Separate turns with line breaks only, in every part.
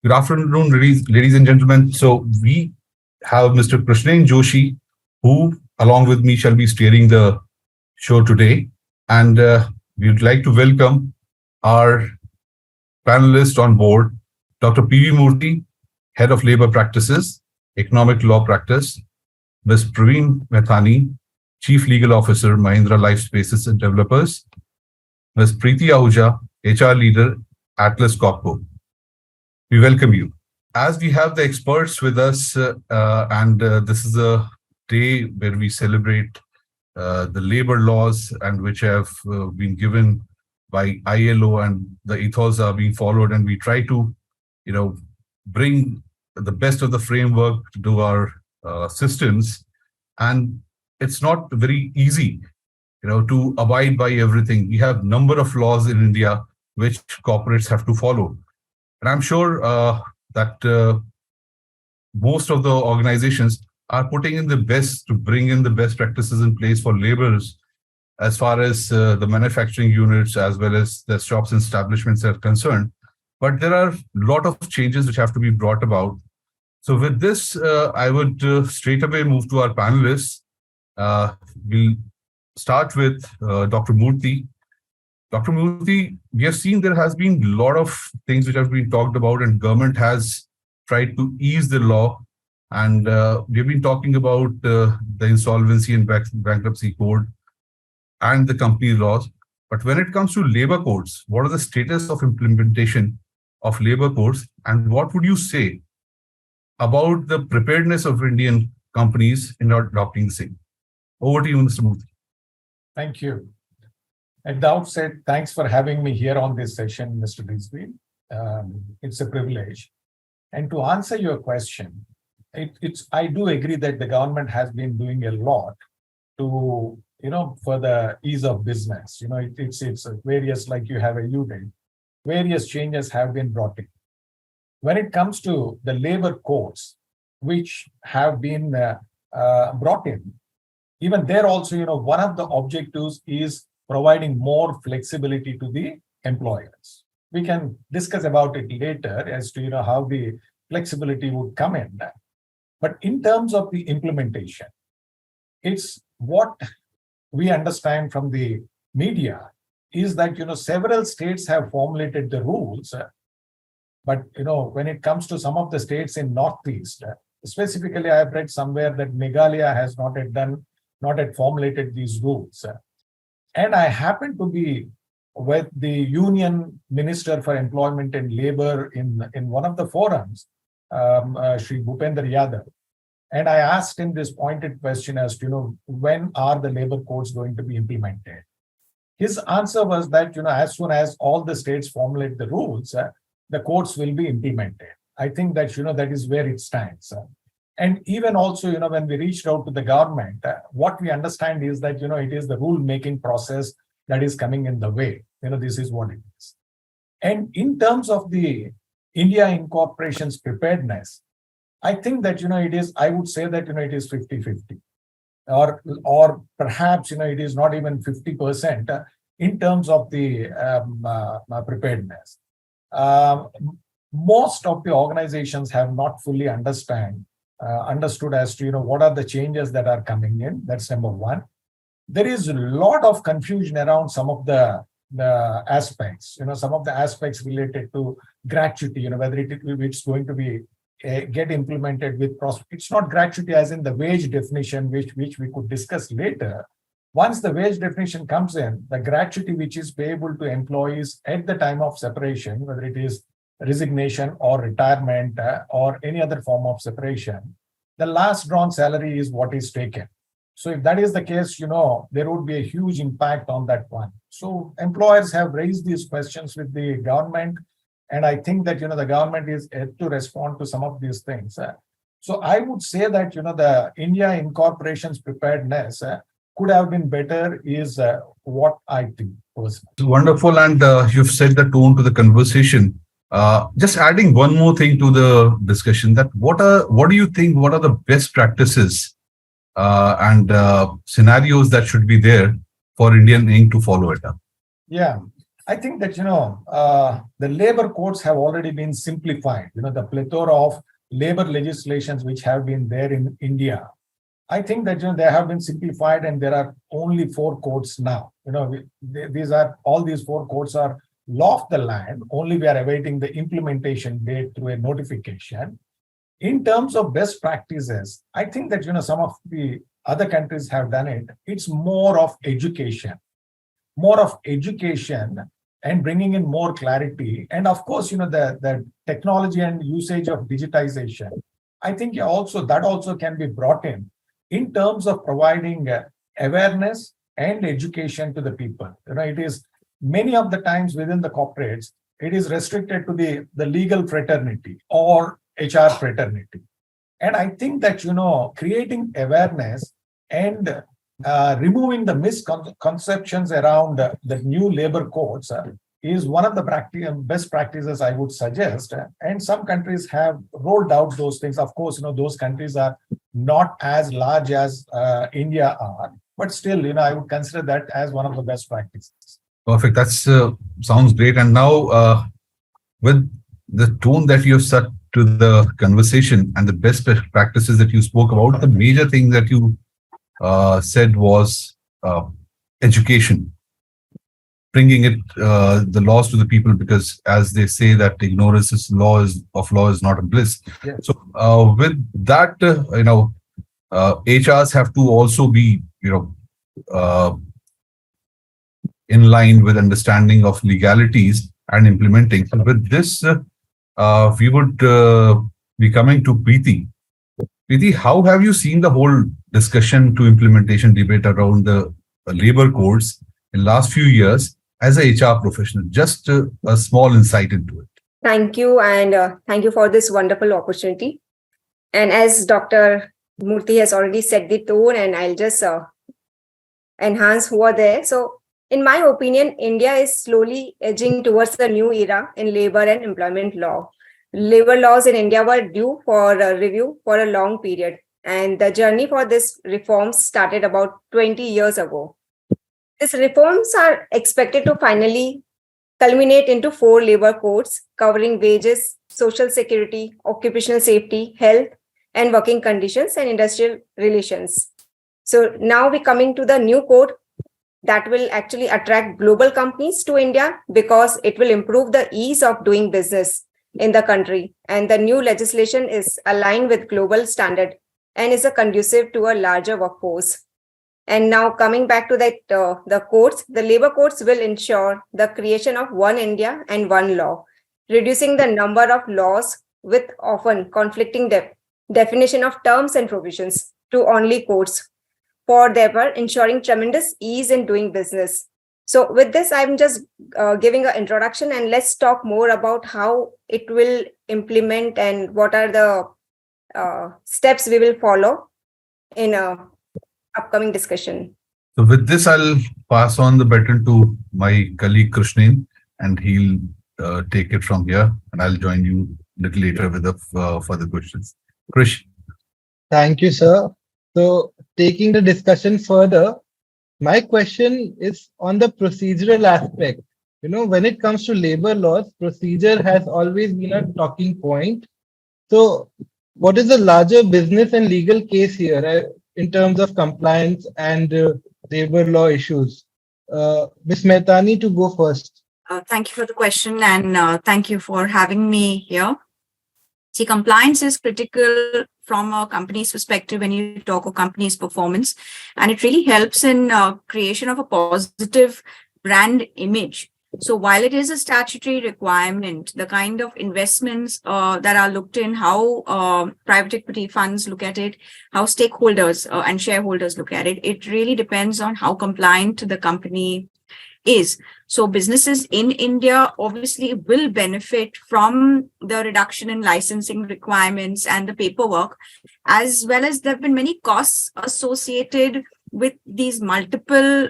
Good afternoon, ladies and gentlemen. So we have Mr. Krishnendra Joshi, who, along with me, shall be steering the show today. And we'd like to welcome our panelist on board, Dr. P.V. Murthy, Head of Labor Practices, Economic Law Practice, Ms. Parveen Mahtani, Chief Legal Officer, Mahindra Lifespaces and Developers, Ms. Preeti Ahuja, HR Leader, Atlas Copco. We welcome you. As we have the experts with us, and this is a day where we celebrate the labor laws and which have been given by ILO, and the ethos are being followed, and we try to, bring the best of the framework to our systems. And it's not very easy, to abide by everything. We have number of laws in India which corporates have to follow. And I'm sure that most of the organizations are putting in the best to bring in the best practices in place for laborers, as far as the manufacturing units as well as the shops and establishments are concerned. But there are a lot of changes which have to be brought about. So with this, I would straight away move to our panelists. We'll start with Dr. Murthy. Dr. Murthy, we have seen there has been a lot of things which have been talked about, and government has tried to ease the law. And we've been talking about the insolvency and bankruptcy code and the company laws. But when it comes to labor codes, what are the status of implementation of labor codes, and what would you say about the preparedness of Indian companies in adopting the same? Over to you, Mr. Murthy.
Thank you. At the outset, thanks for having me here on this session, Mr. Rizvi. It's a privilege. And to answer your question, I do agree that the government has been doing a lot to, for the ease of business. It's various, like you have alluded, various changes have been brought in. When it comes to the labor codes, which have been brought in, even there also, one of the objectives is providing more flexibility to the employers. We can discuss about it later as to how the flexibility would come in. But in terms of the implementation, it's what we understand from the media is that several states have formulated the rules, but when it comes to some of the states in Northeast, specifically I have read somewhere that Meghalaya has not yet formulated these rules. And I happened to be with the Union Minister for Employment and Labor in one of the forums, Shri Bhupender Yadav. And I asked him this pointed question as to, when are the labor codes going to be implemented? His answer was that, as soon as all the states formulate the rules, the codes will be implemented. I think that, that is where it stands. And even also, when we reached out to the government, what we understand is that, it is the rule-making process that is coming in the way. This is what it is. And in terms of the India incorporation's preparedness, I think that, I would say that, it is 50-50. Or perhaps, it is not even 50% in terms of the preparedness. Most of the organizations have not fully understood as to what are the changes that are coming in. That's number one. There is a lot of confusion around some of the aspects, some of the aspects related to gratuity, whether it's going to be get implemented with it's not gratuity as in the wage definition, which we could discuss later. Once the wage definition comes in, the gratuity which is payable to employees at the time of separation, whether it is resignation or retirement or any other form of separation, the last drawn salary is what is taken. So if that is the case, there would be a huge impact on that one. So employers have raised these questions with the government, and I think that, the government is yet to respond to some of these things. So I would say that, the India incorporation's preparedness could have been better is what I think personally.
Wonderful, and you've set the tone to the conversation. Just adding one more thing to the discussion, that what do you think, what are the best practices and scenarios that should be there for Indian Inc. to follow it up?
Yeah. I think that, the labor codes have already been simplified. The plethora of labor legislations which have been there in India, I think that, they have been simplified and there are only 4 codes now. All these 4 codes are law of the land. Only we are awaiting the implementation date through a notification. In terms of best practices, I think that, some of the other countries have done it. It's more of education and bringing in more clarity. And of course, the technology and usage of digitization, I think that also can be brought in terms of providing awareness and education to the people. It is many of the times within the corporates, it is restricted to the legal fraternity or HR fraternity. And I think that, creating awareness and removing the misconceptions around the new labor codes is one of the best practices I would suggest. And some countries have rolled out those things. Of course, those countries are not as large as India are, but still, I would consider that as one of the best practices.
Perfect. That's sounds great. And now, with the tone that you have set to the conversation and the best practices that you spoke about, the major thing that you said was education, bringing it the laws to the people, because as they say that ignorance of law is not a bliss.
Yeah.
So with that, HRs have to also be in line with understanding of legalities and implementing. So with this, we would be coming to Preeti. Preeti, how have you seen the whole discussion to implementation debate around the labor codes in last few years as a HR professional? Just a small insight into it.
Thank you, and thank you for this wonderful opportunity. And as Dr. Murthy has already set the tone, and I'll just enhance over there. So, in my opinion, India is slowly edging towards the new era in labor and employment law. Labor laws in India were due for a review for a long period, and the journey for this reforms started about 20 years ago. These reforms are expected to finally culminate into 4 labor codes covering wages, social security, occupational safety, health, and working conditions and industrial relations. So now we're coming to the new code that will actually attract global companies to India because it will improve the ease of doing business in the country. And the new legislation is aligned with global standard and is conducive to a larger workforce. And now coming back to that, the codes, the labor codes will ensure the creation of one India and one law, reducing the number of laws with often conflicting definition of terms and provisions to only codes, for thereby ensuring tremendous ease in doing business. So with this, I'm just giving an introduction, and let's talk more about how it will implement and what are the steps we will follow in a upcoming discussion.
So with this, I'll pass on the baton to my colleague Krishnendra, and he'll take it from here, and I'll join you a little later with the further questions. Krish.
Thank you, sir. So taking the discussion further, my question is on the procedural aspect. When it comes to labor laws, procedure has always been a talking point. So what is the larger business and legal case here in terms of compliance and labor law issues? Ms. Mahtani, to go first.
Thank you for the question, and thank you for having me here. See, compliance is critical from a company's perspective when you talk of company's performance, and it really helps in creation of a positive brand image. So while it is a statutory requirement, the kind of investments that are looked in, how private equity funds look at it, how stakeholders and shareholders look at it, it really depends on how compliant the company is. So businesses in India obviously will benefit from the reduction in licensing requirements and the paperwork, as well as there have been many costs associated with these multiple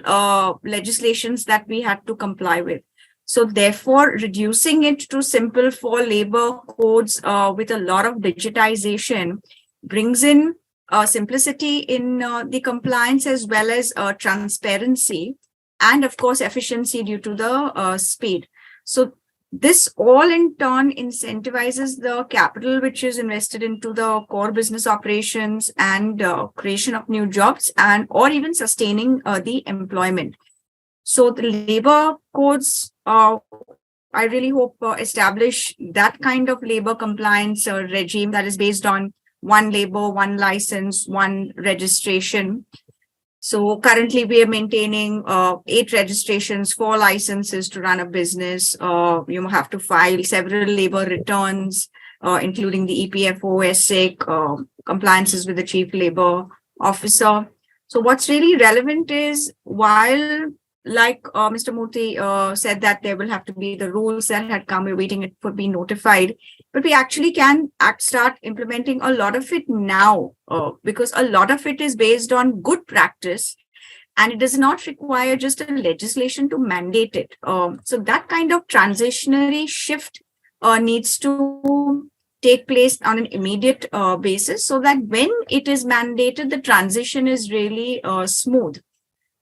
legislations that we had to comply with. So therefore, reducing it to simple 4 labor codes with a lot of digitization brings in simplicity in the compliance as well as transparency. and of course, efficiency due to the speed. So this all in turn incentivizes the capital which is invested into the core business operations and creation of new jobs and or even sustaining the employment. So the labor codes, I really hope establish that kind of labor compliance regime that is based on one labor, one license, one registration. So currently we are maintaining 8 registrations, 4 licenses to run a business. You have to file several labor returns, including the EPFO, SIC, compliances with the chief labor officer. So what's really relevant is while like Mr. Murthy said that there will have to be the rules that had come, we're waiting it for being notified, but we actually can start implementing a lot of it now because a lot of it is based on good practice and it does not require just a legislation to mandate it. So that kind of transitionary shift needs to take place on an immediate basis so that when it is mandated, the transition is really smooth.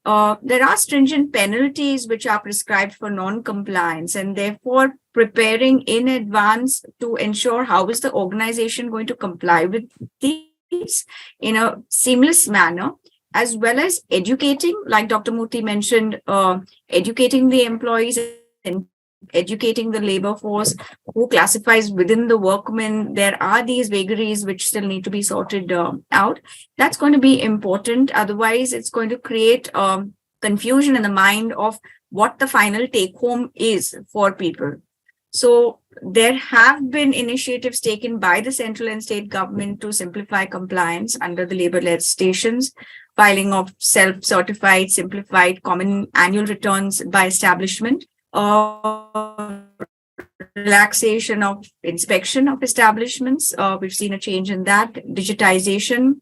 There are stringent penalties which are prescribed for non-compliance, and therefore preparing in advance to ensure how is the organization going to comply with these in a seamless manner, as well as educating, like Dr. Murthy mentioned, educating the employees and educating the labor force who classifies within the workmen. There are these vagaries which still need to be sorted out. That's going to be important. Otherwise, it's going to create confusion in the mind of what the final take home is for people. So there have been initiatives taken by the central and state government to simplify compliance under the labor legislations, filing of self-certified, simplified, common annual returns by establishment, relaxation of inspection of establishments. We've seen a change in that, digitization,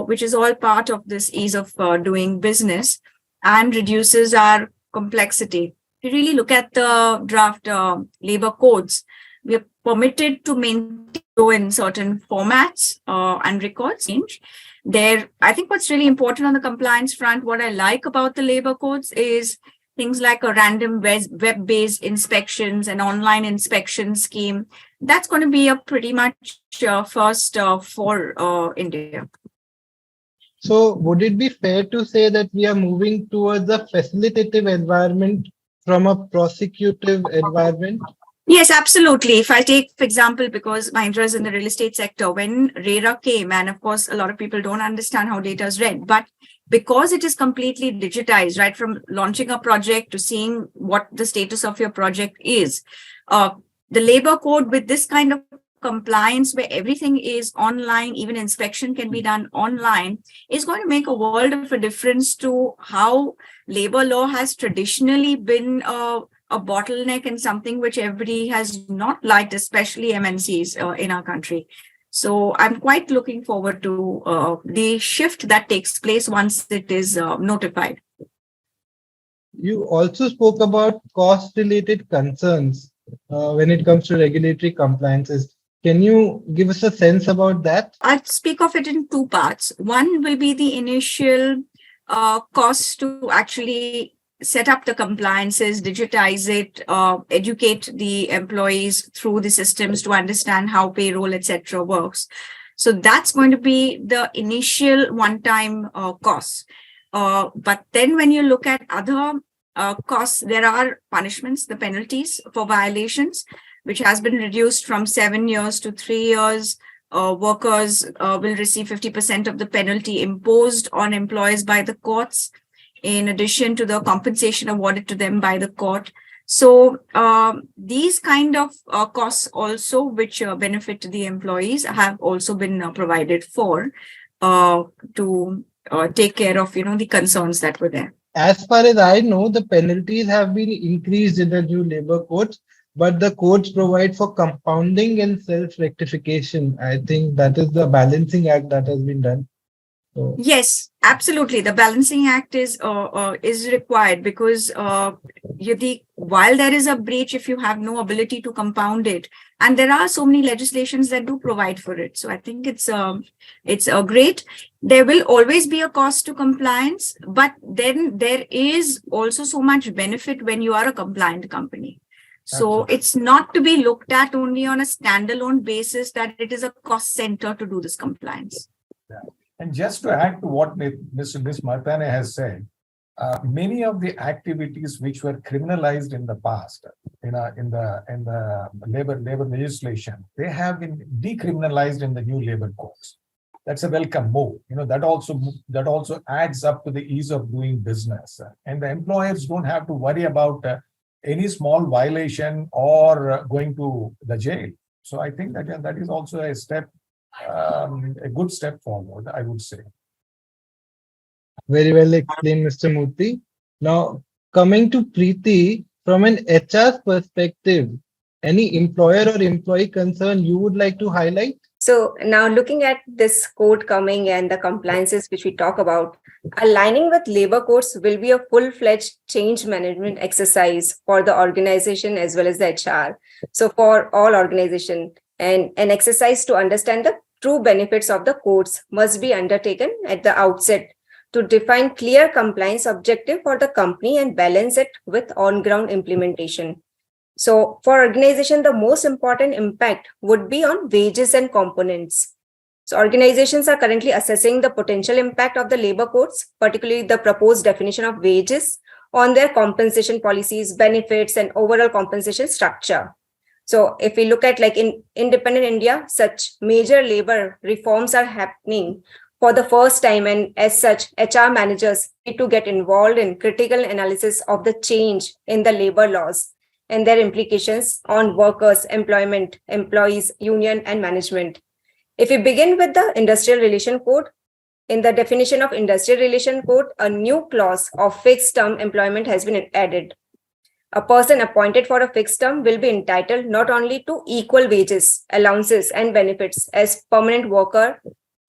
which is all part of this ease of doing business and reduces our complexity. If you really look at the draft labor codes, we are permitted to maintain in certain formats and records change. There, I think what's really important on the compliance front, what I like about the labor codes is things like a random web-based inspections and online inspection scheme. That's going to be a pretty much first for India.
So would it be fair to say that we are moving towards a facilitative environment from a prosecutive environment?
Yes, absolutely. If I take, for example, because Mahindra is in the real estate sector, when RERA came, and of course, a lot of people don't understand how data is read, but because it is completely digitized, right, from launching a project to seeing what the status of your project is, the labor code with this kind of compliance where everything is online, even inspection can be done online, is going to make a world of a difference to how labor law has traditionally been a bottleneck and something which everybody has not liked, especially MNCs in our country. So I'm quite looking forward to the shift that takes place once it is notified.
You also spoke about cost-related concerns when it comes to regulatory compliances. Can you give us a sense about that?
I'll speak of it in 2 parts. One will be the initial cost to actually set up the compliances, digitize it, educate the employees through the systems to understand how payroll, etc. works. So that's going to be the initial one-time costs. But then when you look at other costs, there are punishments, the penalties for violations, which has been reduced from 7 years to 3 years. Workers will receive 50% of the penalty imposed on employees by the courts, in addition to the compensation awarded to them by the court. So these kind of costs also, which benefit the employees, have also been provided for to take care of, the concerns that were there.
As far as I know, the penalties have been increased in the new labor codes, but the codes provide for compounding and self-rectification. I think that is the balancing act that has been done. So,
Yes, absolutely. The balancing act is required because while there is a breach, if you have no ability to compound it, and there are so many legislations that do provide for it. So I think it's great. There will always be a cost to compliance, but then there is also so much benefit when you are a compliant company. So
Absolutely.
it's not to be looked at only on a standalone basis that it is a cost center to do this compliance.
And just to add to what Ms. Mahtani has said, many of the activities which were criminalized in the past, in the labor legislation, they have been decriminalized in the new labor codes. That's a welcome move. That also adds up to the ease of doing business, and the employers don't have to worry about any small violation or going to the jail. So I think that is also a step. A good step forward, I would say.
very well explained, Mr. Murthy. Now, coming to Preeti, from an HR perspective, any employer or employee concern you would like to highlight?
So now looking at this code coming and the compliances which we talk about, aligning with labor codes will be a full-fledged change management exercise for the organization as well as the HR. So for all organization, and an exercise to understand the true benefits of the codes must be undertaken at the outset to define clear compliance objective for the company and balance it with on-ground implementation. So for organization, the most important impact would be on wages and components. So organizations are currently assessing the potential impact of the labor codes, particularly the proposed definition of wages on their compensation policies, benefits, and overall compensation structure. So if we look at like in independent India, such major labor reforms are happening for the first time, and as such, HR managers need to get involved in critical analysis of the change in the labor laws and their implications on workers, employment, employees, union, and management. If we begin with the Industrial Relation Code, in the definition of Industrial Relation Code, a new clause of fixed term employment has been added. A person appointed for a fixed term will be entitled not only to equal wages, allowances, and benefits as permanent worker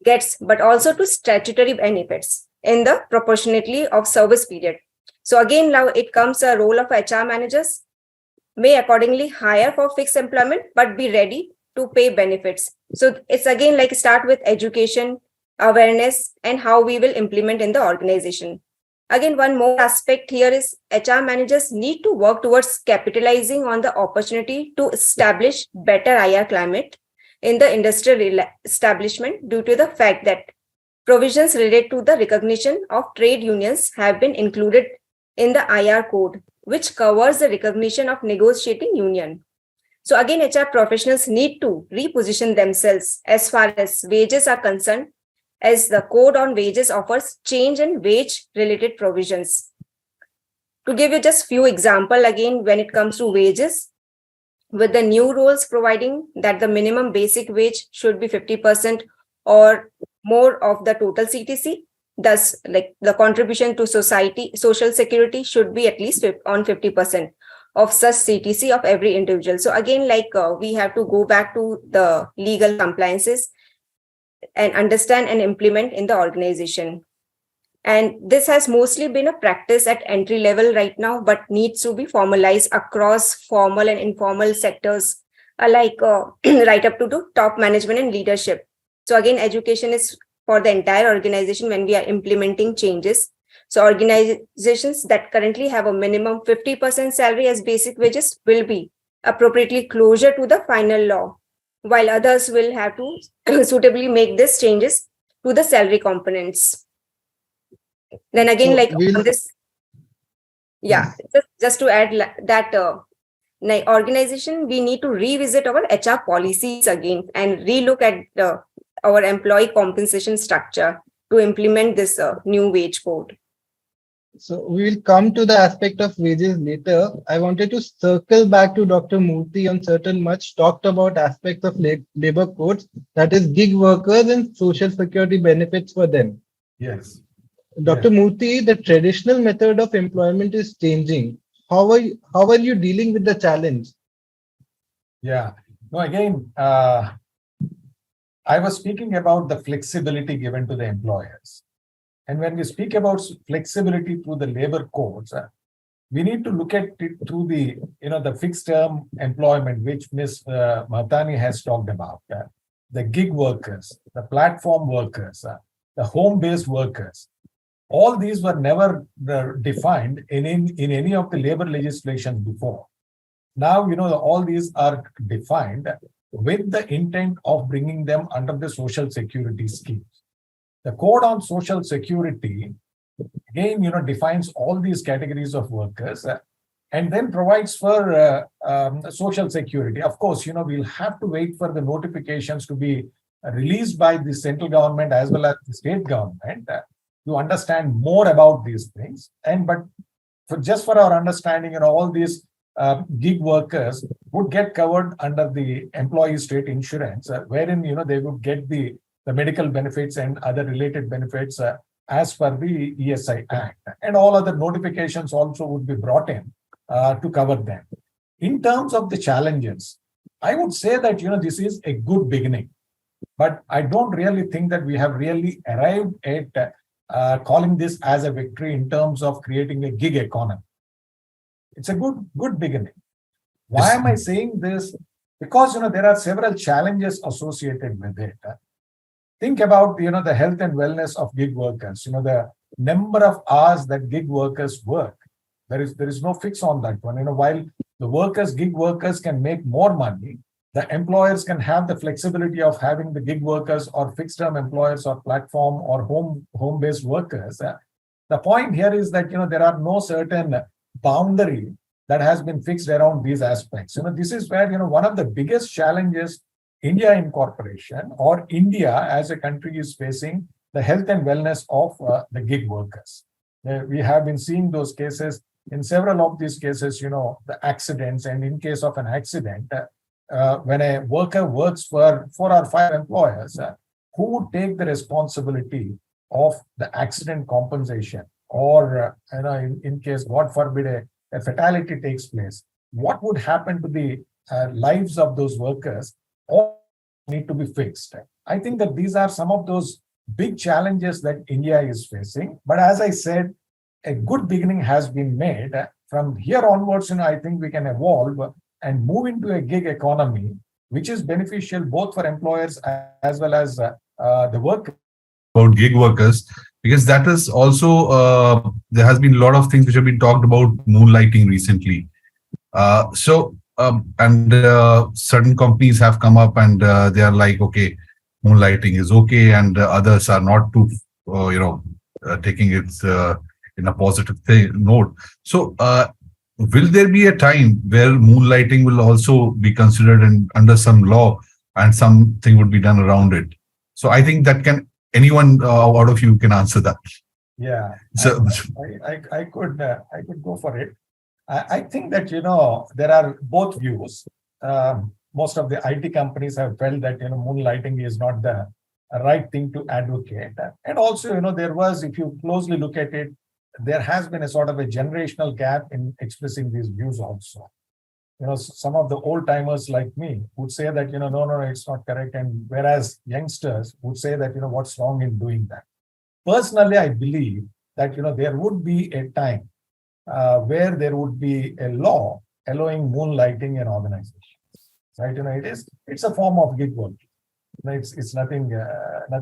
gets, but also to statutory benefits in the proportionately of service period. So again, now it comes a role of HR managers may accordingly hire for fixed employment, but be ready to pay benefits. So it's again like start with education, awareness, and how we will implement in the organization. Again, one more aspect here is HR managers need to work towards capitalizing on the opportunity to establish better IR climate in the industrial establishment due to the fact that provisions related to the recognition of trade unions have been included in the IR code, which covers the recognition of negotiating union. So again, HR professionals need to reposition themselves as far as wages are concerned, as the code on wages offers change in wage related provisions. To give you just few examples again, when it comes to wages, with the new rules providing that the minimum basic wage should be 50% or more of the total CTC, thus like the contribution to society, social security should be at least on 50% of such CTC of every individual. So again, like we have to go back to the legal compliances and understand and implement in the organization. And this has mostly been a practice at entry level right now, but needs to be formalized across formal and informal sectors alike, right up to the top management and leadership. So again, education is for the entire organization when we are implementing changes. So organizations that currently have a minimum 50% salary as basic wages will be appropriately closer to the final law, while others will have to suitably make these changes to the salary components. Then again,
So
like
we'll-
on this, yeah, just to add that organization, we need to revisit our HR policies again and relook at our employee compensation structure to implement this new wage code.
So we will come to the aspect of wages later. I wanted to circle back to Dr. Murthy on certain much talked about aspects of labor codes, that is gig workers and social security benefits for them.
Yes.
Dr. Murthy, the traditional method of employment is changing. How are you dealing with the challenge?
Yeah. No, again, I was speaking about the flexibility given to the employers. And when we speak about flexibility through the labor codes, we need to look at it through the, the fixed term employment, which Ms. Mahtani has talked about. The gig workers, the platform workers, the home-based workers. All these were never defined in any of the labor legislation before. Now, all these are defined with the intent of bringing them under the social security schemes. The Code on Social Security, again, defines all these categories of workers and then provides for social security. Of course, we'll have to wait for the notifications to be released by the central government as well as the state government to understand more about these things. But for our understanding, all these gig workers would get covered under the employee state insurance, wherein they would get the medical benefits and other related benefits as per the ESI Act, and all other notifications also would be brought in to cover them. In terms of the challenges, I would say that this is a good beginning, but I don't really think that we have really arrived at calling this as a victory in terms of creating a gig economy. It's a good beginning. Why am I saying this? Because there are several challenges associated with it. Think about the health and wellness of gig workers. The number of hours that gig workers work. There is no fix on that one. While the gig workers can make more money, the employers can have the flexibility of having the gig workers or fixed term employers or platform or home-based workers. The point here is that there are no certain boundary that has been fixed around these aspects. This is where one of the biggest challenges India incorporation or India as a country is facing, the health and wellness of the gig workers. We have been seeing those cases. In several of these cases, the accidents, and in case of an accident, when a worker works for 4 or 5 employers, who would take the responsibility of the accident compensation? Or, in case, God forbid, a fatality takes place, what would happen to the lives of those workers? All need to be fixed. I think that these are some of those big challenges that India is facing. But as I said, a good beginning has been made. From here onwards, I think we can evolve and move into a gig economy, which is beneficial both for employers as well as the workers.
About gig workers, because that is also there has been a lot of things which have been talked about moonlighting recently. Certain companies have come up and they are like, okay, moonlighting is okay, and others are not too, taking it in a positive note. So, will there be a time where moonlighting will also be considered under some law and something would be done around it? So, I think that anyone out of you can answer that.
Yeah,
so
I could go for it. I think that there are both views. Most of the IT companies have felt that moonlighting is not the right thing to advocate, and also there was, if you closely look at it, there has been a sort of a generational gap in expressing these views also. Some of the old timers like me would say that, no, it's not correct. And whereas youngsters would say that, what's wrong in doing that? Personally, I believe that, there would be a time where there would be a law allowing moonlighting in organizations, right? It's a form of gig work. It's nothing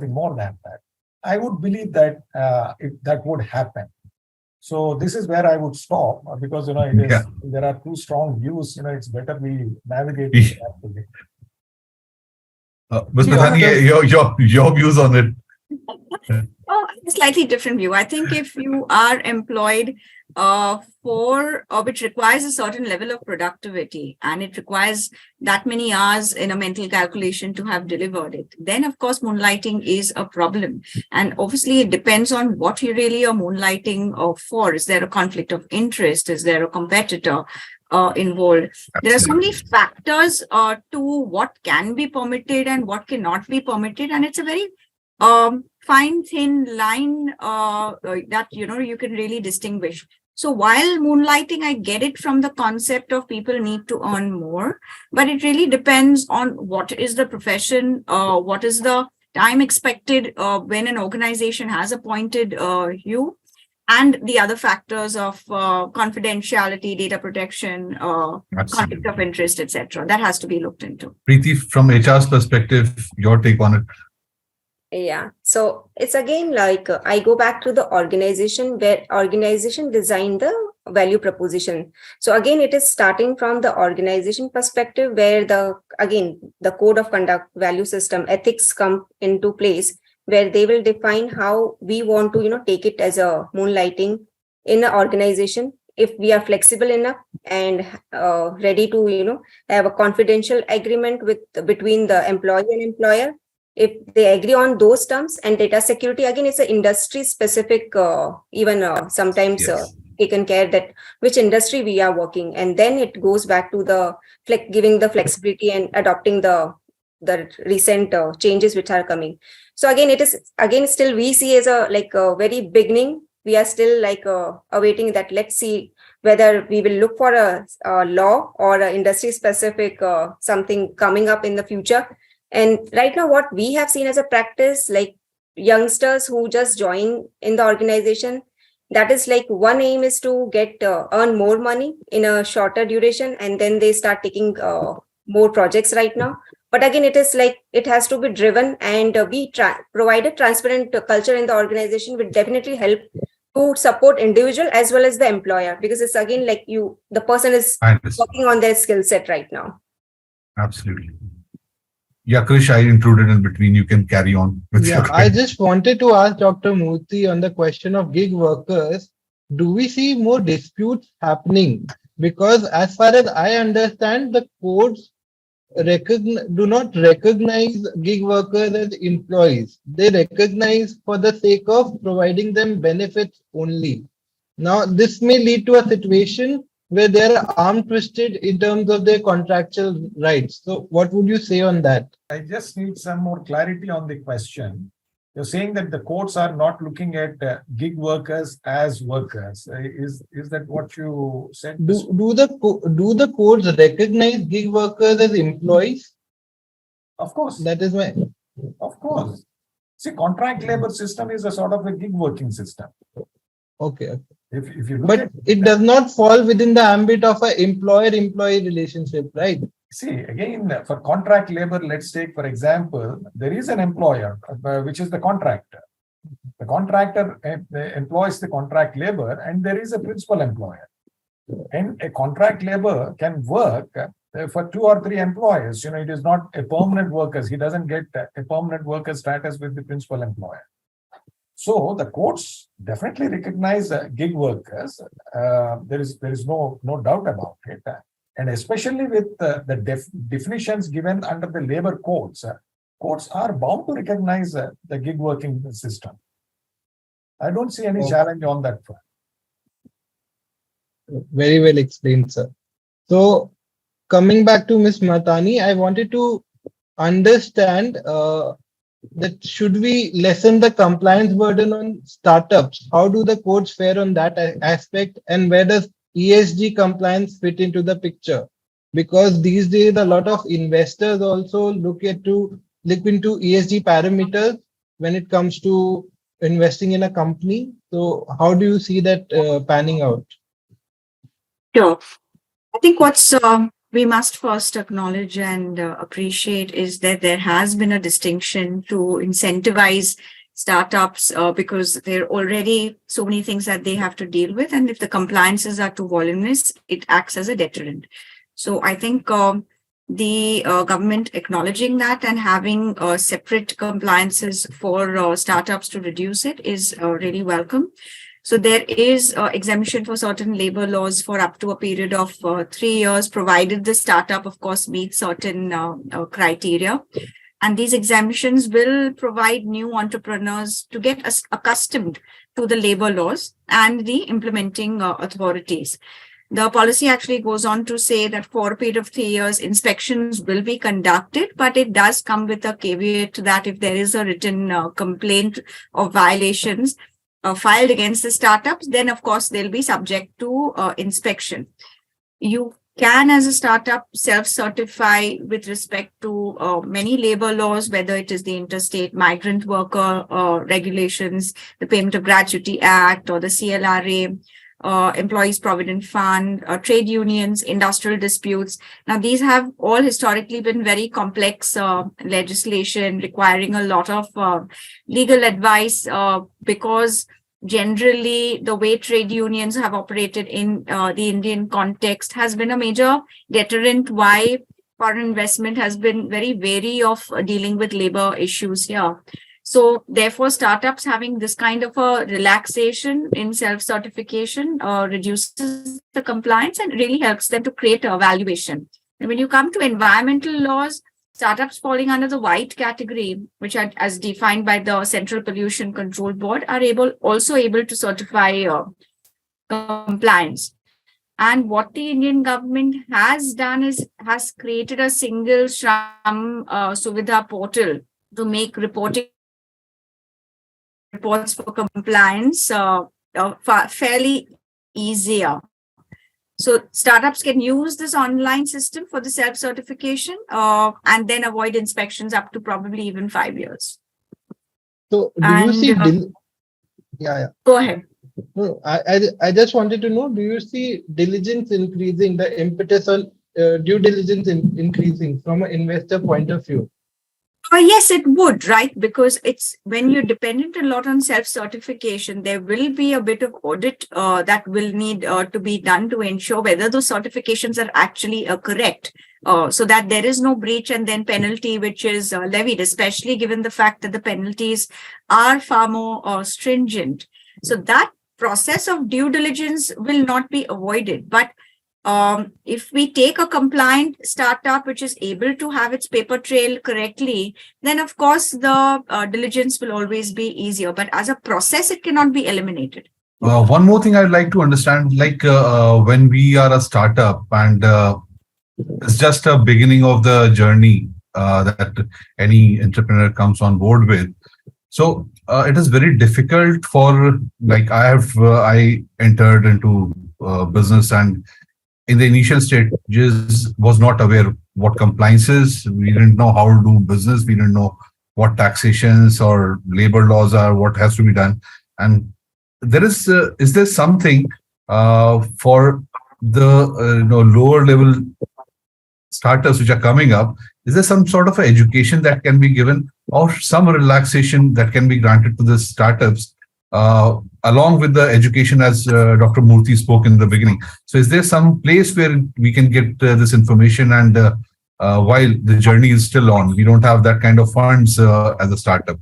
more than that. I would believe that that would happen. So this is where I would stop, because there are two strong views. It's better we navigate that.
Mr. Mahtani, your views on it.
Oh, a slightly different view. I think if you are employed which requires a certain level of productivity, and it requires that many hours in a mental calculation to have delivered it, then of course moonlighting is a problem. And obviously it depends on what you really are moonlighting for. Is there a conflict of interest? Is there a competitor involved? There are so many factors to what can be permitted and what cannot be permitted, and it's a very fine thin line that you can really distinguish. So while moonlighting, I get it from the concept of people need to earn more, but it really depends on what is the profession, what is the time expected when an organization has appointed you, and the other factors of confidentiality, data protection, conflict of interest, etc. That has to be looked into.
Preeti, from HR's perspective, your take on it?
Yeah, so it's again like I go back to the organization where organization design the value proposition. So again, it is starting from the organization perspective where the code of conduct, value system, ethics come into place, where they will define how we want to take it as a moonlighting in an organization. If we are flexible enough and ready to have a confidential agreement between the employee and employer, if they agree on those terms, and data security, again, it's an industry specific, sometimes taken care that which industry we are working. And then it goes back to the giving the flexibility and adopting the recent changes which are coming. So again, it is still we see as a very beginning. We are still awaiting that. Let's see whether we will look for a law or a industry specific something coming up in the future. And right now, what we have seen as a practice, like youngsters who just join in the organization, that is one aim is to get earn more money in a shorter duration, and then they start taking more projects right now. But again, it is it has to be driven, and we provide a transparent culture in the organization will definitely help to support individual as well as the employer, because it's again the person is working on their skill set right now.
Absolutely. Yeah, Krish, I intruded in between. You can carry on with your question.
I just wanted to ask Dr. Murthy on the question of gig workers. Do we see more disputes happening? Because as far as I understand, the codes do not recognize gig workers as employees. They recognize for the sake of providing them benefits only. Now, this may lead to a situation where they are arm twisted in terms of their contractual rights. So what would you say on that?
I just need some more clarity on the question. You're saying that the courts are not looking at gig workers as workers. Is that what you said?
Do the courts recognize gig workers as employees?
Of course.
That is my...
Of course. See, contract labor system is a sort of a gig working system.
Okay.
If you look
but
at
it does not fall within the ambit of an employer-employee relationship, right?
See, again, for contract labor, let's take, for example, there is an employer, which is the contractor. The contractor employs the contract labor, and there is a principal employer. And a contract labor can work for 2 or 3 employers. It is not a permanent worker. He doesn't get a permanent worker status with the principal employer. So the courts definitely recognize gig workers. There is no doubt about it. And especially with the definitions given under the labor codes, courts are bound to recognize the gig working system. I don't see any challenge on that front.
Very well explained, sir. So coming back to Ms. Mahtani, I wanted to understand that should we lessen the compliance burden on startups? How do the courts fare on that aspect, and where does ESG compliance fit into the picture? Because these days a lot of investors also look into ESG parameters when it comes to investing in a company. So how do you see that panning out?
Sure. I think what's we must first acknowledge and appreciate is that there has been a distinction to incentivize startups because there are already so many things that they have to deal with. And if the compliances are too voluminous, it acts as a deterrent. So I think the government acknowledging that and having separate compliances for startups to reduce it is really welcome. So there is exemption for certain labor laws for up to a period of 3 years, provided the startup, of course, meets certain criteria. And these exemptions will provide new entrepreneurs to get accustomed to the labor laws and the implementing authorities. The policy actually goes on to say that for a period of 3 years, inspections will be conducted, but it does come with a caveat that if there is a written complaint of violations, filed against the startups, then of course they'll be subject to inspection. You can, as a startup, self-certify with respect to many labor laws, whether it is the Interstate Migrant Worker regulations, the Payment of Gratuity Act, or the CLRA, Employees Provident Fund, trade unions, industrial disputes. Now, these have all historically been very complex legislation requiring a lot of legal advice because generally the way trade unions have operated in the Indian context has been a major deterrent why foreign investment has been very wary of dealing with labor issues here. So therefore, startups having this kind of a relaxation in self-certification reduces the compliance and really helps them to create a valuation. And when you come to environmental laws, startups falling under the white category, which are as defined by the Central Pollution Control Board, are also able to certify compliance. And what the Indian government has done is has created a single Shram Suvidha portal to make reports for compliance fairly easier. So startups can use this online system for the self-certification and then avoid inspections up to probably even 5 years.
So do you see,
go ahead.
No, I just wanted to know, do you see diligence increasing, the impetus on due diligence increasing from an investor point of view?
Yes, it would, right? Because it's when you're dependent a lot on self-certification, there will be a bit of audit that will need to be done to ensure whether those certifications are actually correct, so that there is no breach and then penalty which is levied, especially given the fact that the penalties are far more stringent. So that process of due diligence will not be avoided. But if we take a compliant startup which is able to have its paper trail correctly, then of course the diligence will always be easier. But as a process, it cannot be eliminated.
One more thing I'd like to understand, like when we are a startup and it's just a beginning of the journey that any entrepreneur comes on board with. So it is very difficult for, like I entered into business and in the initial stages was not aware what compliance is. We didn't know how to do business. We didn't know what taxations or labor laws are, what has to be done. And there is there something for the lower level startups which are coming up? Is there some sort of education that can be given or some relaxation that can be granted to the startups along with the education, as Dr. Murthy spoke in the beginning? So is there some place where we can get this information and while the journey is still on, we don't have that kind of funds as a startup?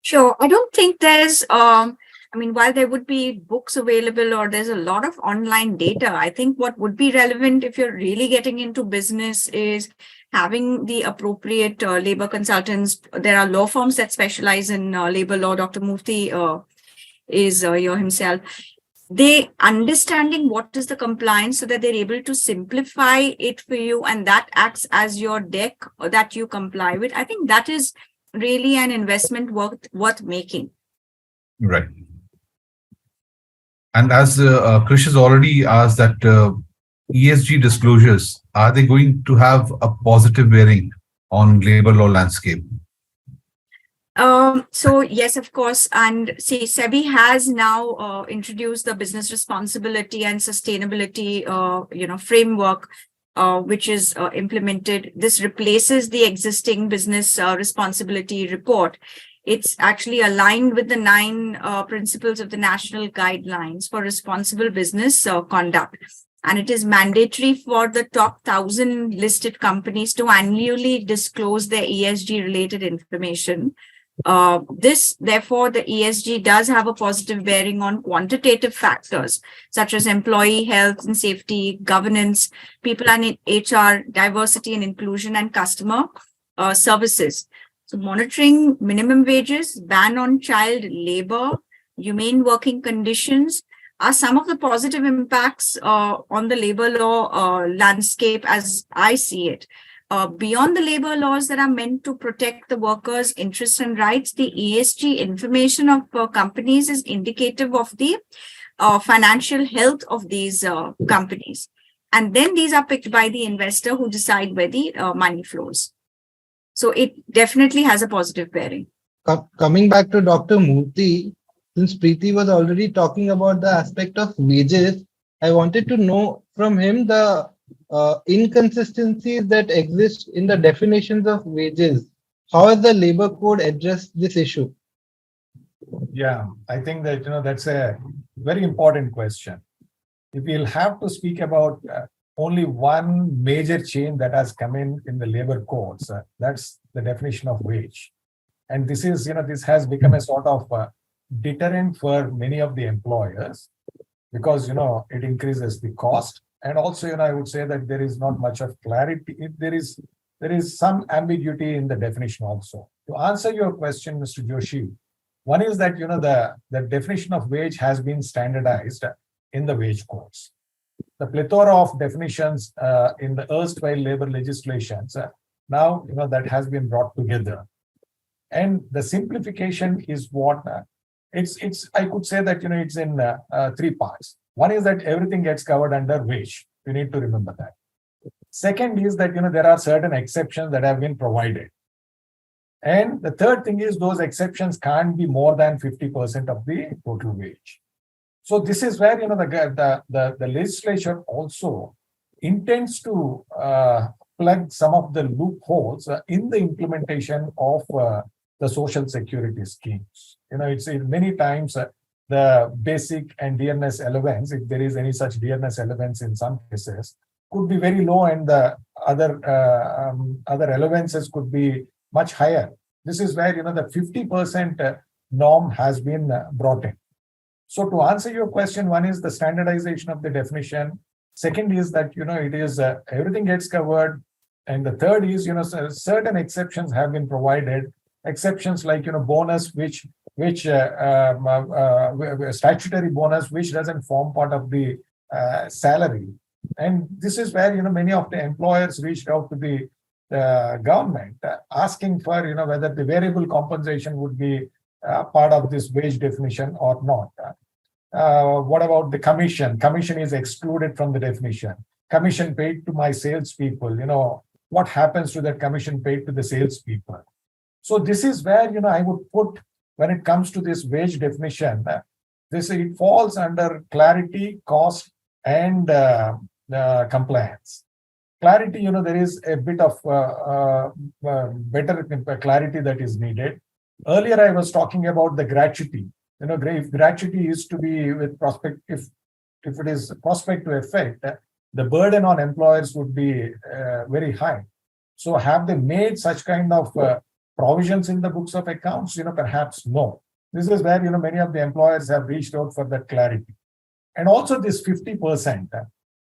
Sure. I don't think there's, while there would be books available or there's a lot of online data, I think what would be relevant if you're really getting into business is having the appropriate labor consultants. There are law firms that specialize in labor law. Dr. Murthy is here himself. They understanding what is the compliance so that they're able to simplify it for you, and that acts as your deck that you comply with. I think that is really an investment worth making.
Right. And as Krish has already asked that ESG disclosures, are they going to have a positive bearing on labor law landscape?
So yes, of course. And see, SEBI has now introduced the business responsibility and sustainability, framework, which is implemented. This replaces the existing business responsibility report. It's actually aligned with the 9 principles of the national guidelines for responsible business conduct. And it is mandatory for the top 1,000 listed companies to annually disclose their ESG related information. Therefore, the ESG does have a positive bearing on quantitative factors such as employee health and safety, governance, people and HR, diversity and inclusion, and customer services. So monitoring minimum wages, ban on child labor, humane working conditions are some of the positive impacts on the labor law landscape as I see it. beyond the labor laws that are meant to protect the workers' interests and rights, the ESG information of companies is indicative of the financial health of these companies. And then these are picked by the investor who decide where the money flows. So it definitely has a positive bearing.
Coming back to Dr. Murthy, since Preeti was already talking about the aspect of wages, I wanted to know from him the inconsistencies that exist in the definitions of wages. How has the labor code addressed this issue?
Yeah, I think that that's a very important question. If we'll have to speak about only one major change that has come in the labor codes, that's the definition of wage. And this is, this has become a sort of deterrent for many of the employers because, it increases the cost. And also, I would say that there is not much of clarity. There is some ambiguity in the definition also. To answer your question, Mr. Joshi, one is that, the definition of wage has been standardized in the wage codes. The plethora of definitions in the erstwhile labor legislations, now, that has been brought together. And the simplification is what I could say that, it's in 3 parts. One is that everything gets covered under wage. You need to remember that. Second is that, there are certain exceptions that have been provided. And the third thing is those exceptions can't be more than 50% of the total wage. So this is where, the legislature also intends to plug some of the loopholes in the implementation of the social security schemes. It's many times the basic and dearness allowance, if there is any such dearness allowance in some cases, could be very low, and the other allowances could be much higher. This is where the 50% norm has been brought in. So to answer your question, one is the standardization of the definition. Second is that it is everything gets covered, and the third is certain exceptions have been provided. Exceptions like bonus, which statutory bonus, which doesn't form part of the salary. And this is where many of the employers reached out to the government asking for whether the variable compensation would be part of this wage definition or not. What about the commission? Commission is excluded from the definition. Commission paid to my salespeople. What happens to that commission paid to the salespeople? So this is where I would put, when it comes to this wage definition, it falls under clarity, cost, and compliance. Clarity, there is a bit of better clarity that is needed. Earlier, I was talking about the gratuity. If gratuity is to be with prospect, if it is prospect to effect, the burden on employers would be very high. So have they made such kind of provisions in the books of accounts? Perhaps no. This is where, many of the employers have reached out for that clarity. And also this 50%,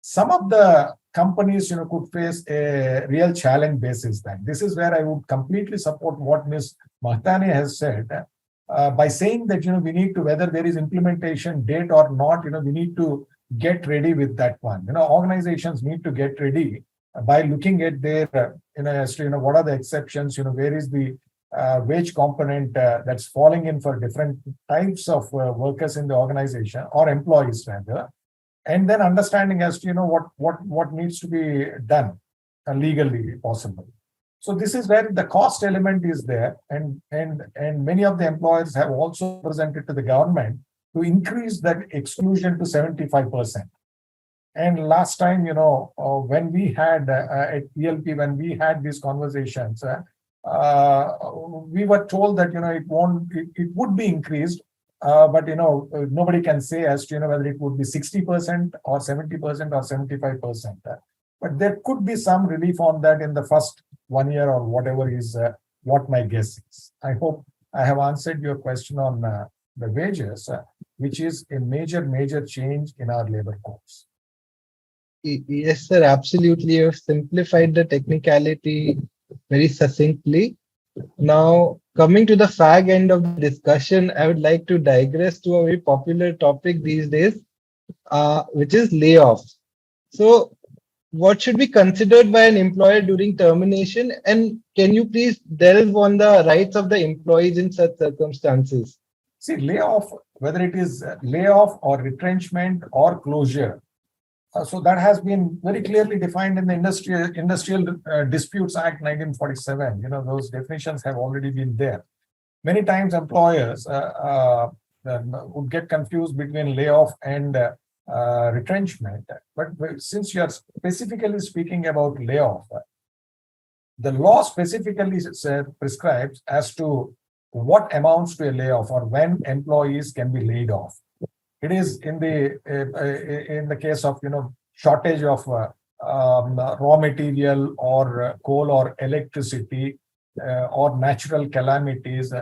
some of the companies, could face a real challenge basis that. This is where I would completely support what Ms. Mahtani has said, by saying that, we need to, whether there is implementation date or not, we need to get ready with that one. Organizations need to get ready by looking at their, as to, what are the exceptions, where is the wage component that's falling in for different types of workers in the organization, or employees rather, and then understanding as to, what needs to be done legally possible. So this is where the cost element is there, and many of the employers have also presented to the government to increase that exclusion to 75%. And last time, when we had at ELP, when we had these conversations, we were told that it would be increased, but nobody can say as to whether it would be 60% or 70% or 75%. But there could be some relief on that in the first 1 year or whatever is what my guess is. I hope I have answered your question on the wages, which is a major change in our labor codes.
Yes, sir, absolutely. You've simplified the technicality very succinctly. Now, coming to the fag end of the discussion, I would like to digress to a very popular topic these days, which is layoffs. So, what should be considered by an employer during termination? And can you please delve on the rights of the employees in such circumstances?
See, layoff, whether it is layoff or retrenchment or closure, so that has been very clearly defined in the Industrial Disputes Act 1947. Those definitions have already been there. Many times employers would get confused between layoff and retrenchment. But since you are specifically speaking about layoff, the law specifically prescribes as to what amounts to a layoff or when employees can be laid off. It is in the case of shortage of raw material or coal or electricity or natural calamities.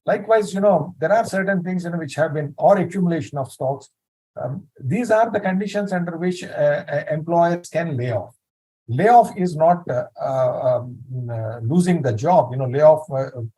Likewise, there are certain things which have been, or accumulation of stocks. These are the conditions under which employers can lay off. Layoff is not losing the job. Layoff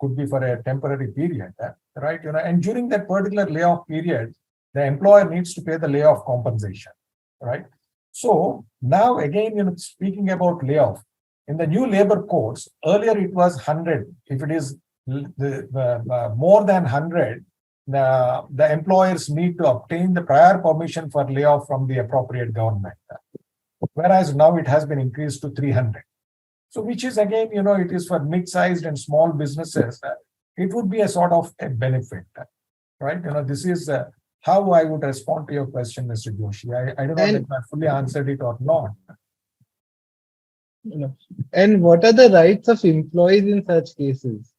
could be for a temporary period, right? And during that particular layoff period, the employer needs to pay the layoff compensation, right? So now again, speaking about layoff, in the new labor codes, earlier it was 100. If it is more than 100, the employers need to obtain the prior permission for layoff from the appropriate government. Whereas now it has been increased to 300. So which is again, it is for mid-sized and small businesses. It would be a sort of a benefit, right? This is how I would respond to your question, Mr. Joshi. I don't know if I fully answered it or not.
And what are the rights of employees in such cases?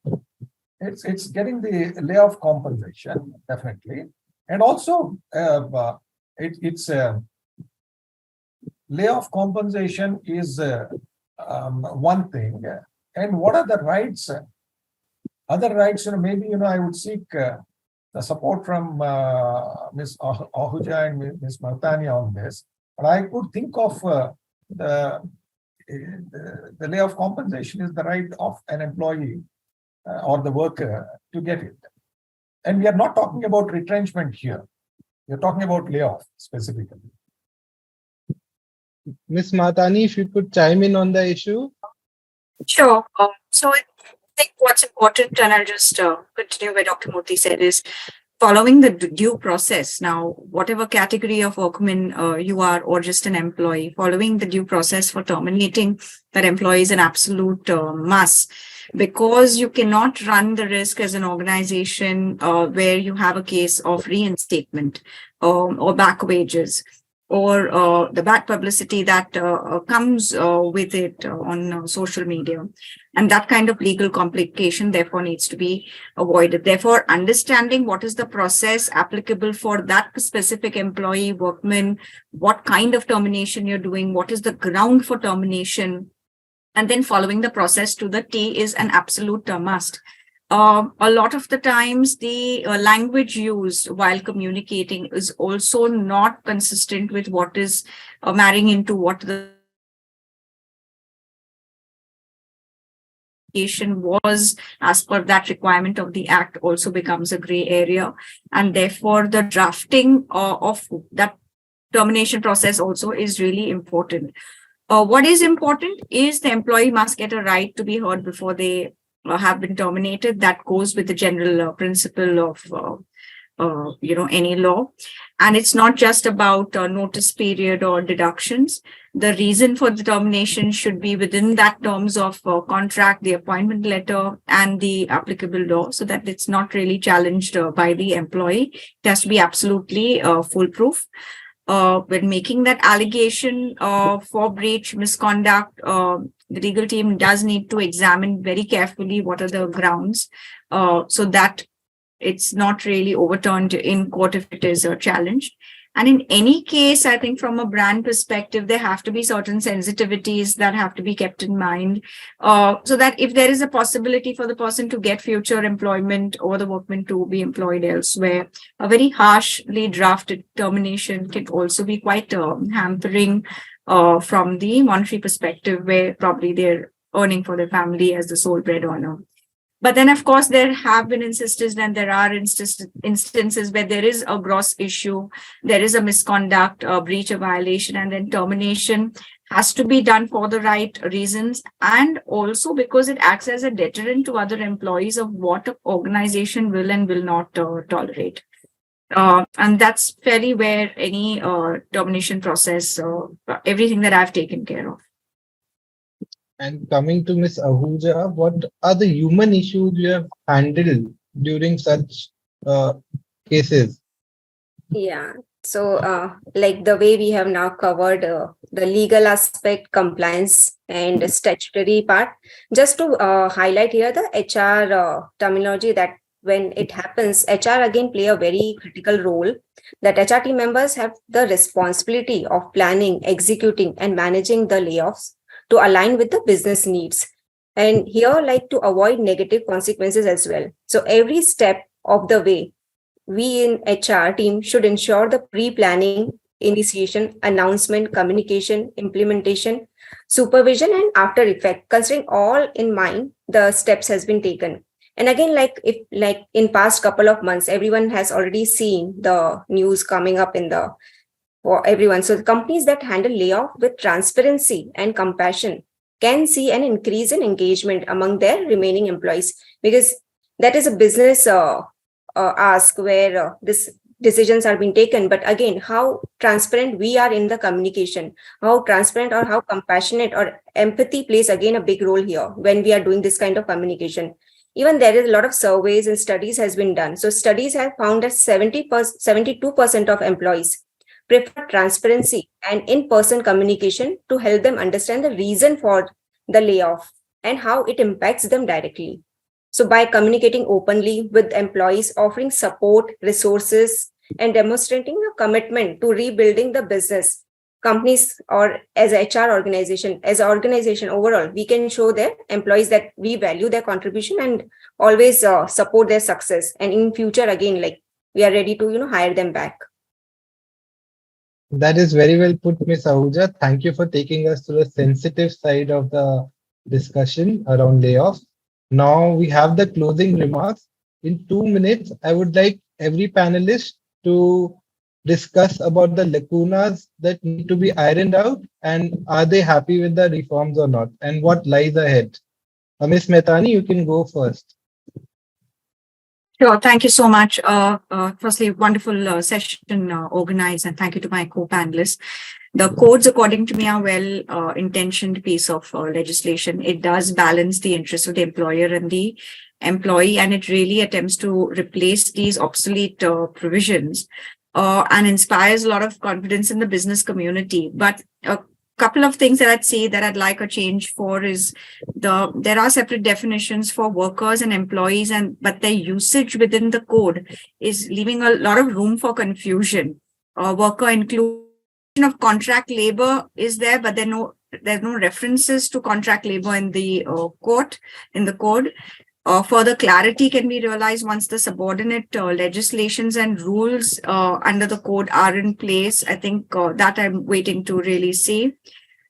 It's getting the layoff compensation, definitely. And also, it's layoff compensation is one thing. And what are the rights? Other rights, maybe, I would seek the support from Ms. Ahuja and Ms. Mahtani on this. But I could think of the layoff compensation is the right of an employee or the worker to get it. And we are not talking about retrenchment here. We're talking about layoff specifically.
Ms. Mahtani, if you could chime in on the issue.
Sure. So I think what's important, and I'll just continue where Dr. Murthy said, is following the due process. Now, whatever category of workman you are, or just an employee, following the due process for terminating that employee is an absolute must, because you cannot run the risk as an organization where you have a case of reinstatement or back wages, or the bad publicity that comes with it on social media. And that kind of legal complication, therefore, needs to be avoided. Therefore, understanding what is the process applicable for that specific employee, workman, what kind of termination you're doing, what is the ground for termination, and then following the process to the T is an absolute must. A lot of the times, the language used while communicating is also not consistent with what is marrying into what the was as per that requirement of the Act also becomes a gray area. And therefore, the drafting of that termination process also is really important. What is important is the employee must get a right to be heard before they have been terminated. That goes with the general principle of any law. And it's not just about notice period or deductions. The reason for the termination should be within that terms of contract, the appointment letter, and the applicable law, so that it's not really challenged by the employee. It has to be absolutely foolproof. When making that allegation for breach, misconduct, the legal team does need to examine very carefully what are the grounds so that it's not really overturned in court if it is challenged. And in any case, I think from a brand perspective, there have to be certain sensitivities that have to be kept in mind so that if there is a possibility for the person to get future employment or the workman to be employed elsewhere, a very harshly drafted termination can also be quite hampering from the monetary perspective, where probably they're earning for their family as the sole bread earner. But then, of course, there have been instances, and there are instances where there is a gross issue, there is a misconduct, a breach, a violation, and then termination has to be done for the right reasons, and also because it acts as a deterrent to other employees of what an organization will and will not tolerate. And that's fairly where any termination process, everything that I've taken care of.
And coming to Miss Ahuja, what are the human issues you have handled during such cases?
Yeah. So, like the way we have now covered the legal aspect, compliance, and statutory part, just to highlight here the HR terminology, that when it happens, HR again play a very critical role. That HR team members have the responsibility of planning, executing, and managing the layoffs to align with the business needs. And here, like, to avoid negative consequences as well. So every step of the way, we in HR team should ensure the pre-planning, initiation, announcement, communication, implementation, supervision, and after effect. Considering all in mind, the steps has been taken. And again, like in past couple of months, everyone has already seen the news coming up in the for everyone. So the companies that handle layoff with transparency and compassion can see an increase in engagement among their remaining employees, because that is a business ask where this decisions are being taken. But again, how transparent we are in the communication, how transparent or how compassionate or empathy plays again a big role here when we are doing this kind of communication. Even there is a lot of surveys and studies has been done. So studies have found that 72% of employees prefer transparency and in-person communication to help them understand the reason for the layoff and how it impacts them directly. So by communicating openly with employees, offering support, resources, and demonstrating a commitment to rebuilding the business, companies or as HR organization, as an organization overall, we can show their employees that we value their contribution and always support their success. And in future, again, like we are ready to, hire them back.
That is very well put, Ms. Ahuja. Thank you for taking us to the sensitive side of the discussion around layoffs. Now we have the closing remarks. In 2 minutes, I would like every panelist to discuss about the lacunas that need to be ironed out, and are they happy with the reforms or not, and what lies ahead. Ms. Mahtani, you can go first.
Sure. Thank you so much. Firstly, wonderful session organized, and thank you to my co-panelists. The codes, according to me, are well-intentioned piece of legislation. It does balance the interests of the employer and the employee, and it really attempts to replace these obsolete provisions and inspires a lot of confidence in the business community. But a couple of things that I'd say that I'd like a change for is there are separate definitions for workers and employees, but their usage within the code is leaving a lot of room for confusion. Worker inclusion of contract labor is there, but there's no references to contract labor in the code. Further clarity can be realized once the subordinate legislations and rules under the code are in place. I think that I'm waiting to really see.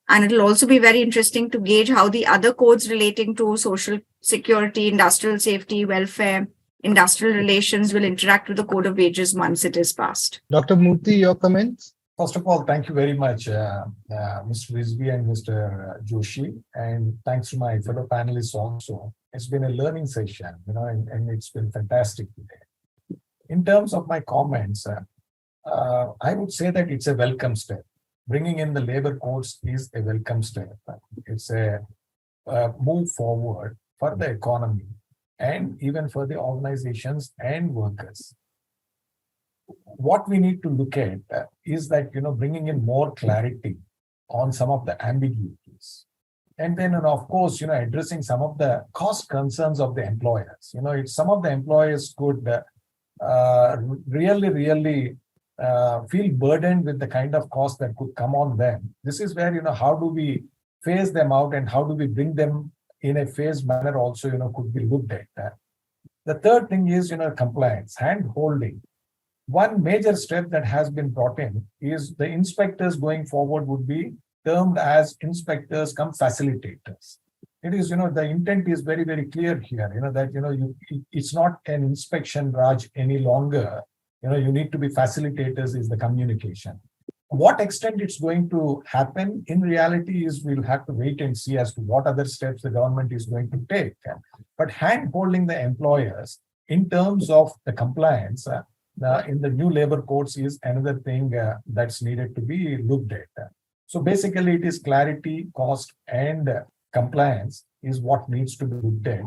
And it'll also be very interesting to gauge how the other codes relating to social security, industrial safety, welfare, industrial relations will interact with the code of wages once it is passed.
Dr. Murthy, your comments?
First of all, thank you very much, Mr. Rizvi and Mr. Joshi, and thanks to my fellow panelists also. It's been a learning session, and it's been fantastic today. In terms of my comments, I would say that it's a welcome step. Bringing in the labor codes is a welcome step. It's a move forward for the economy and even for the organizations and workers. What we need to look at is that, bringing in more clarity on some of the ambiguities. And then, of course, addressing some of the cost concerns of the employers. Some of the employers could really feel burdened with the kind of cost that could come on them. This is where, how do we phase them out and how do we bring them in a phased manner also, could be looked at. The third thing is, compliance, hand-holding. One major step that has been brought in is the inspectors going forward would be termed as inspectors come facilitators. It is, the intent is very, very clear here, that, it's not an inspection, Raj, any longer. You need to be facilitators is the communication. what extent it's going to happen in reality is we'll have to wait and see as to what other steps the government is going to take. But hand holding the employers in terms of the compliance in the new labor codes is another thing that's needed to be looked at. So basically it is clarity, cost and compliance is what needs to be looked at,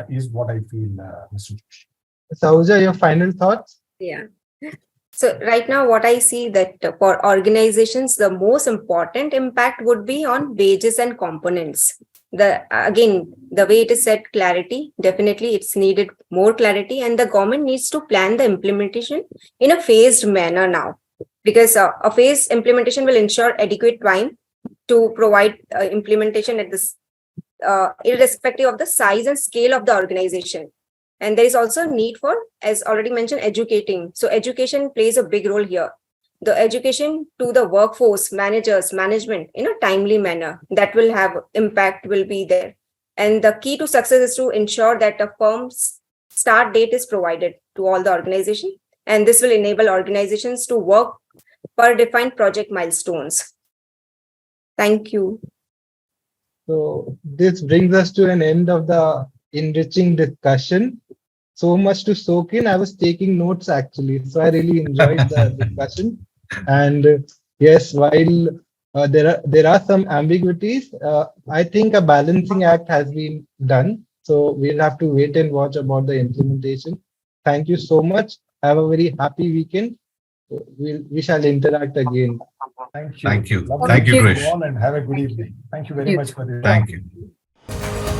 is what I feel, Mr. Joshi.
Ahuja, your final thoughts?
Yeah. So right now, what I see that for organizations, the most important impact would be on wages and components. Again, the way it is said, clarity, definitely it's needed more clarity, and the government needs to plan the implementation in a phased manner now, because a phased implementation will ensure adequate time to provide implementation at this, irrespective of the size and scale of the organization. And there is also a need for, as already mentioned, educating. So education plays a big role here. The education to the workforce, managers, management in a timely manner that will have impact will be there. And the key to success is to ensure that a firm's start date is provided to all the organization. And this will enable organizations to work per defined project milestones. Thank you.
So this brings us to an end of the enriching discussion. So much to soak in. I was taking notes actually, so I really enjoyed the discussion. And yes, while there are some ambiguities, I think a balancing act has been done. So we'll have to wait and watch about the implementation. Thank you so much. Have a very happy weekend. We shall interact again.
Thank you.
Thank you.
Lovely
Thank you,
to
Krish.
all and have a good evening. Thank you very much for this.
Thank you.